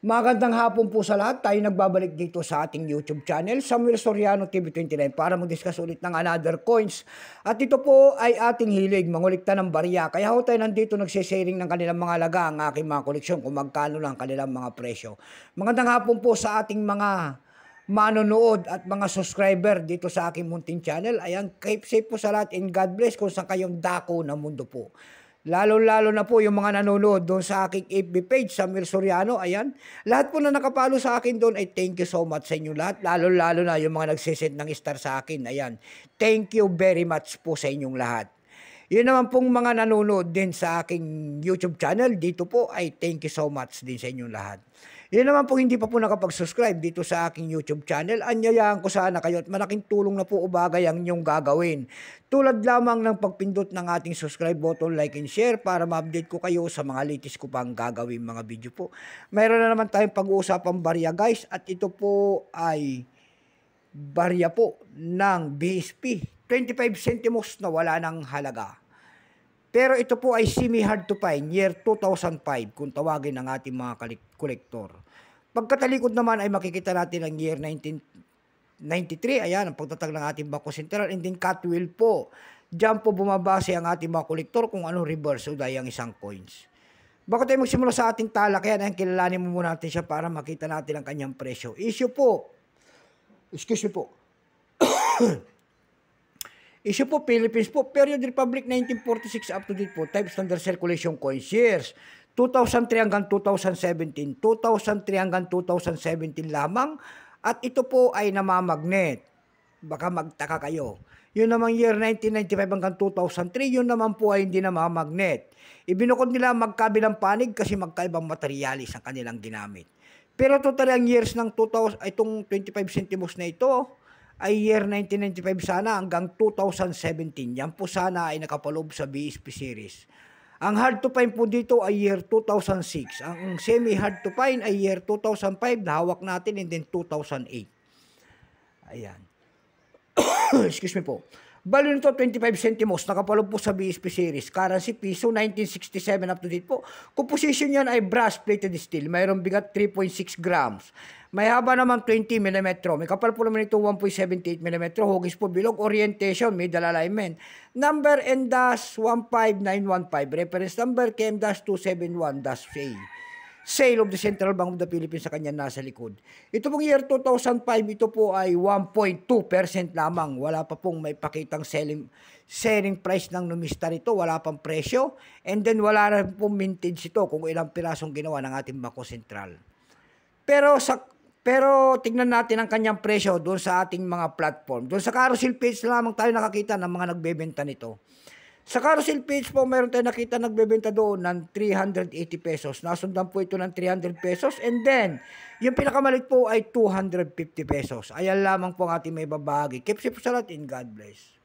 Magandang hapon po sa lahat. Tayo nagbabalik dito sa ating YouTube channel, Samuel Soriano TV29, para mag-discuss ulit ng another coins. At ito po ay ating hilig, mangulikta ng barya. Kaya ho tayo nandito nagsisharing ng kanilang mga laga, ang aking mga koleksyon, kung magkano lang kanilang mga presyo. Magandang hapon po sa ating mga manonood at mga subscriber dito sa aking munting channel. Ayan, keep safe po sa lahat and God bless kung saan kayong dako ng mundo po. Lalo-lalo na po yung mga nanonood doon sa aking FB page, Samuel Soriano, ayan. Lahat po na nakapalo sa akin doon ay thank you so much sa inyo lahat. Lalo-lalo na yung mga nagsisend ng star sa akin, ayan. Thank you very much po sa inyong lahat. Yun naman pong mga nanonood din sa aking YouTube channel, dito po ay thank you so much din sa inyong lahat. Yun naman po hindi pa po nakapag-subscribe dito sa aking YouTube channel, anyayahan ko sana kayo at malaking tulong na po o bagay ang inyong gagawin. Tulad lamang ng pagpindot ng ating subscribe button, like and share para ma-update ko kayo sa mga latest ko pang gagawin mga video po. Mayroon na naman tayong pag-uusapang barya guys at ito po ay barya po ng BSP. 25 centimos na wala ng halaga. Pero ito po ay semi-hard to find, year 2005, kung tawagin ng ating mga kolektor. Pagkatalikod naman ay makikita natin ang year 1993, ayan, ang pagtatag ng ating Bangko Sentral, and then Catwheel po. Diyan po bumabase ang ating mga kolektor kung anong reverse o ang isang coins. Bago tayo magsimula sa ating talakayan, ayan, kilalanin mo muna natin siya para makita natin ang kanyang presyo. Issue po, excuse me po, issue po, Philippines po, Period Republic 1946 up to date po, type standard circulation coins, years 2003 hanggang 2017, 2003 hanggang 2017 lamang, at ito po ay namamagnet. Baka magtaka kayo. Yun namang year 1995 hanggang 2003, yun naman po ay hindi namamagnet. Ibinukod nila magkabilang panig kasi magkaibang materialis ang kanilang ginamit. Pero total ang years ng 2000, itong 25 centimos na ito, ay year 1995 sana hanggang 2017. Yan po sana ay nakapaloob sa BSP series. Ang hard to find po dito ay year 2006. Ang semi-hard to find ay year 2005 na hawak natin, and then 2008. Ayan. Excuse me po. Balo nito 25 centimos, nakapaloob po sa BSP series. Currency piso 1967 up to date po. Composition yan ay brass plated steel. Mayroong bigat 3.6 grams. May haba naman 20 mm. May kapal po naman ito 1.78 mm. Hugis po bilog. Orientation, middle alignment. Number N-15915. Reference number KM-271-A. Sale of the Central Bank of the Philippines sa kanya nasa likod. Ito pong year 2005, ito po ay 1.2% lamang. Wala pa pong may pakitang selling price ng numista nito. Wala pang presyo. And then wala na pong mintage ito kung ilang pirasong ginawa ng ating Bangko Sentral. Pero tingnan natin ang kanyang presyo doon sa ating mga platform. Doon sa carousel page lamang tayo nakakita ng mga nagbebenta nito. Sa carousel page po, mayroon tayo nakita nagbebenta doon ng 380 pesos. Nasundan po ito ng 300 pesos. And then, yung pinakamalit po ay 250 pesos. Ayan lamang po ang ating may babagi. Keep safe sa lahat and God bless.